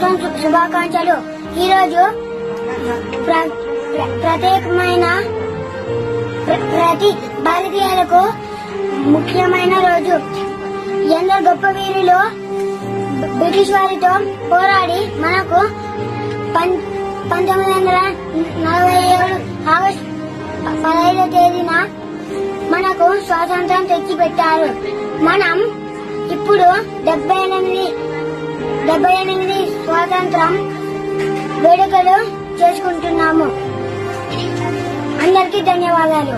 స్వాతంత్ర శుభాకాంక్షలు. ఈరోజు ప్రత్యేకమైన ప్రతి భారతీయులకు ముఖ్యమైన రోజు. ఎందరో గొప్ప వీరులు బ్రిటిష్ వారితో పోరాడి మనకు 1947 ఆగస్టు 15వ తేదీన మనకు స్వాతంత్రం తెచ్చిపెట్టారు. మనం ఇప్పుడు 78 స్వాతంత్రం వేడుకలు చేసుకుంటున్నాము. అందరికీ ధన్యవాదాలు.